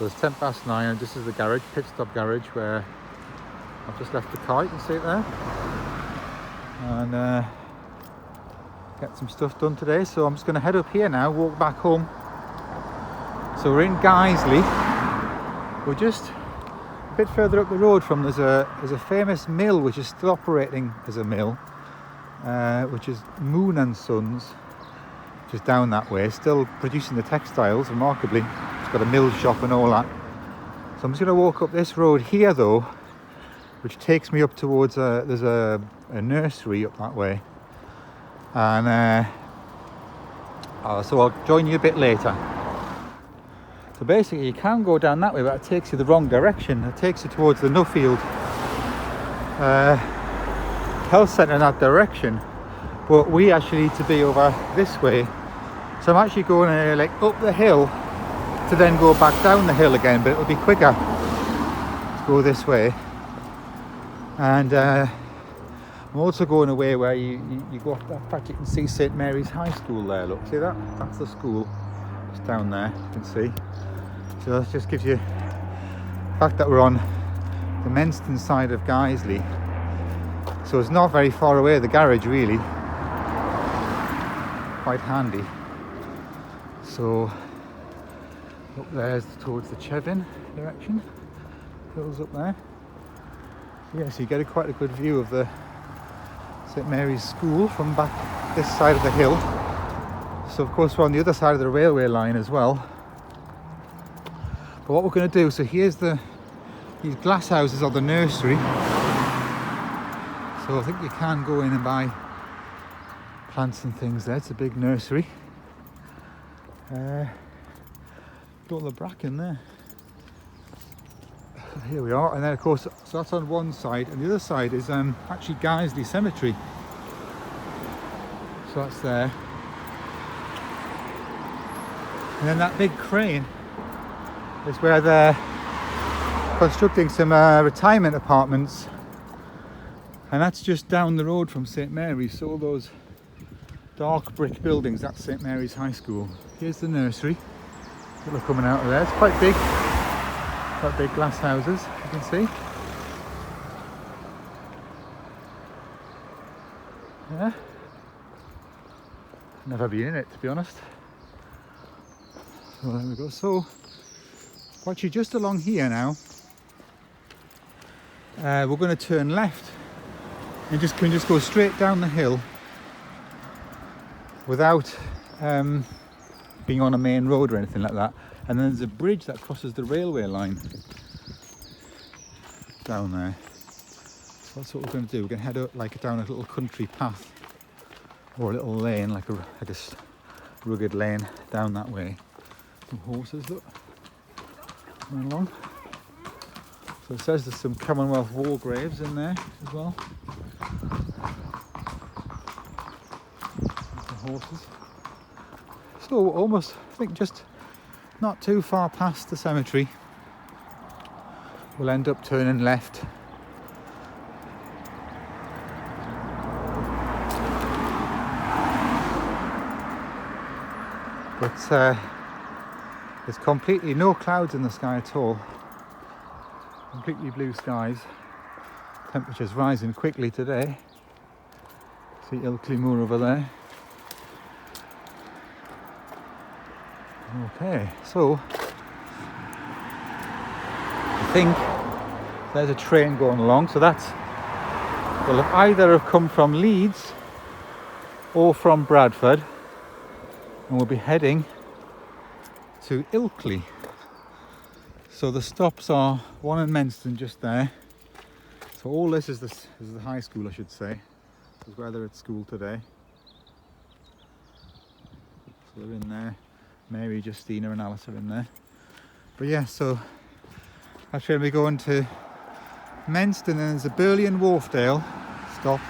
So it's 9:10 and this is the garage, pit stop garage, where I've just left the car, you can see it there. And get some stuff done today. So I'm just going to head up here now, walk back home. So we're in Guiseley. We're just a bit further up the road from, there's a famous mill which is still operating as a mill, which is Moon and Sons, which is down that way, still producing the textiles remarkably. It's got a mill shop and all that. So I'm just going to walk up this road here though, which takes me up towards there's a nursery up that way, and so I'll join you a bit later. So basically you can go down that way, but it takes you the wrong direction. It takes you towards the Nuffield health centre in that direction, but we actually need to be over this way. So I'm actually going like up the hill to then go back down the hill again, but it'll be quicker to go this way. And I'm also going away where you go up that fact, you can see St Mary's High School there, look, see that? That's the school, it's down there, you can see. So that just gives you the fact that we're on the Menston side of Guiseley. So it's not very far away, the garage really. Quite handy. So up there's towards the Chevin direction, hills up there. Yeah, so you get quite a good view of the St Mary's School from back this side of the hill. So of course we're on the other side of the railway line as well. But what we're going to do, so here's these glass houses are the nursery. So I think you can go in and buy plants and things there. It's a big nursery. Got all the bracken there. Here we are, and then of course, so that's on one side, and the other side is actually Guiseley Cemetery. So that's there. And then that big crane is where they're constructing some retirement apartments, and that's just down the road from St Mary's. So all those dark brick buildings, that's St Mary's High School. Here's the nursery, people are coming out of there. It's quite big glass houses, you can see. Yeah, never been in it, to be honest. So there we go. So actually just along here now, we're going to turn left and can just go straight down the hill without being on a main road or anything like that. And then there's a bridge that crosses the railway line down there. So that's what we're going to do. We're going to head up like down a little country path, or a little lane, like a rugged lane down that way. Some horses, look, coming along. So it says there's some Commonwealth war graves in there as well. There's the horses. So almost, I think just not too far past the cemetery, we'll end up turning left. But there's completely no clouds in the sky at all. Completely blue skies. Temperature's rising quickly today. See Ilkley Moor over there. Okay, so I think there's a train going along, so that's will either have come from Leeds or from Bradford, and we'll be heading to Ilkley. So the stops are one in Menston just there. So all this is the high school, I should say. This is where they're at school today. So they're in there. Mary, Justina and Alice are in there. But yeah, so actually we're going to Menston, and there's a Burley and Wharfdale stop.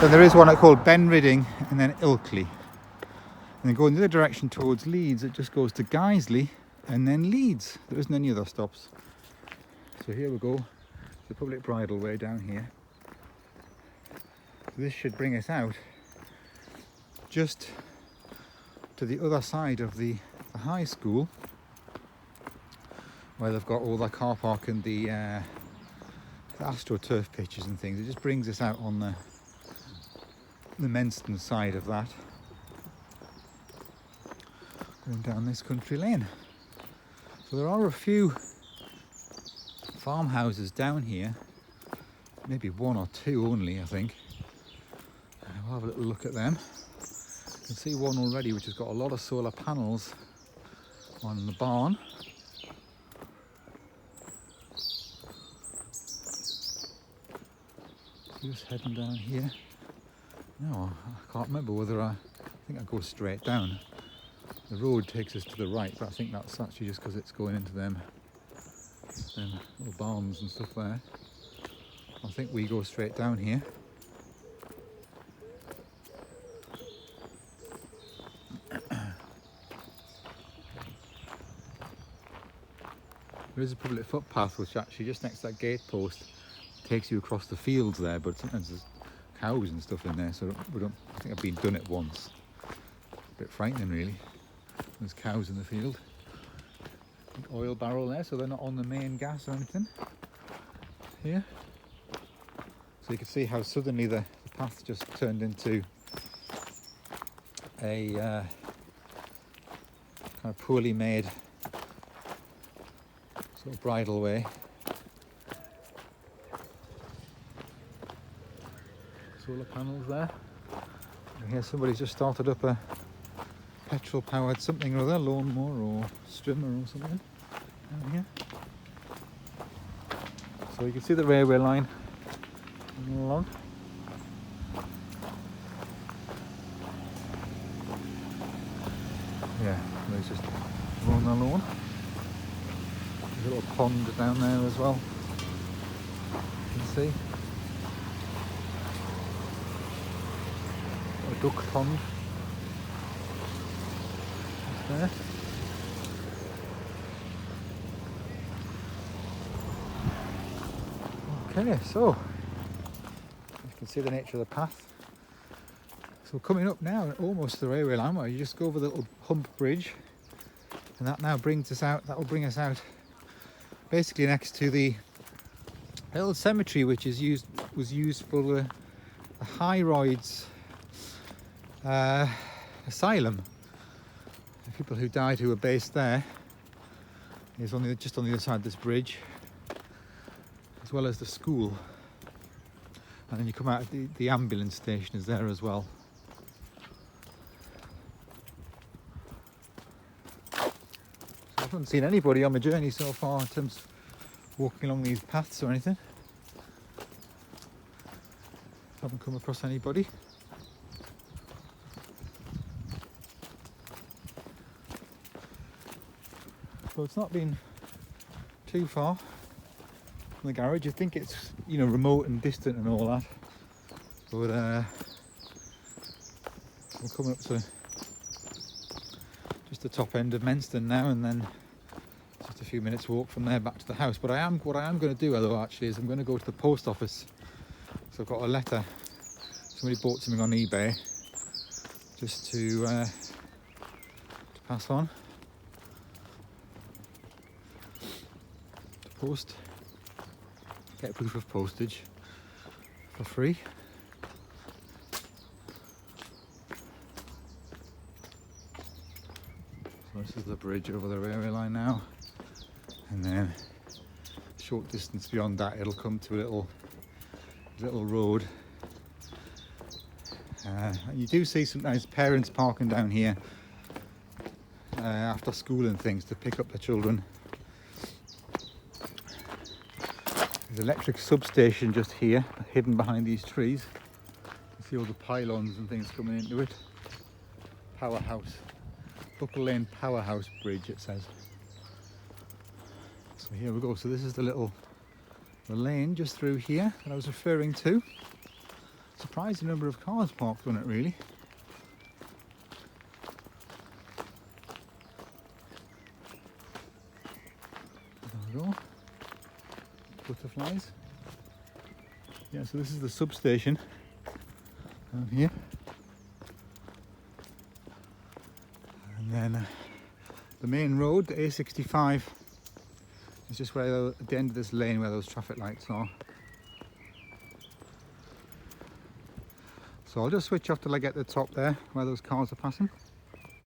Then there is one called Benridding, and then Ilkley. And then going the other direction towards Leeds, it just goes to Guiseley and then Leeds. There isn't any other stops. So here we go, the public bridleway down here. So this should bring us out just to the other side of the high school. where they've got all the car park and the AstroTurf pitches and things. It just brings us out on the Menston side of that, going down this country lane. So there are a few farmhouses down here, maybe one or two only, I think. We'll have a little look at them. You can see one already which has got a lot of solar panels on the barn. Just heading down here. No, I can't remember whether I think I go straight down. The road takes us to the right, but I think that's actually just because it's going into them little barns and stuff there. I think we go straight down here. There is a public footpath which actually just next to that gate post takes you across the fields there, but sometimes there's cows and stuff in there, so I think I've been done it once. A bit frightening really. There's cows in the field. Oil barrel there, so they're not on the main gas or anything here. So you can see how suddenly the path just turned into a kind of poorly made sort of bridleway. Solar panels there. And here somebody's just started up a petrol powered something or other, lawnmower or strimmer or something down here. So you can see the railway line along. Yeah, there's just mowing the lawn. There's a little pond down there as well, you can see. A duck pond just there. Okay, so you can see the nature of the path. So coming up now, almost to the railway line, where you just go over the little hump bridge, and that now brings us out. That will bring us out basically next to the little cemetery, which was used for the Hyroids asylum. The people who died who were based there is just on the other side of this bridge, as well as the school. And then you come out, the ambulance station is there as well. So I haven't seen anybody on my journey so far in terms of walking along these paths or anything. Haven't come across anybody. So it's not been too far from the garage. You think it's, you know, remote and distant and all that, but we're coming up to just the top end of Menston now, and then just a few minutes walk from there back to the house. But what I am going to do, though, actually, is I'm going to go to the post office. So I've got a letter. Somebody bought something on eBay just to pass on. To post. Get proof of postage for free. So this is the bridge over the railway line now, and then a short distance beyond that it'll come to a little road. You do see sometimes parents parking down here after school and things to pick up their children. There's an electric substation just here, hidden behind these trees. You can see all the pylons and things coming into it. Powerhouse, Buckle Lane Powerhouse Bridge, it says. So here we go. So this is the lane just through here that I was referring to. Surprising number of cars parked on it, really. There we go. Butterflies. Yeah, so this is the substation down here. And then the main road, the A65, It's just where at the end of this lane where those traffic lights are. So I'll just switch off till I get to the top there where those cars are passing.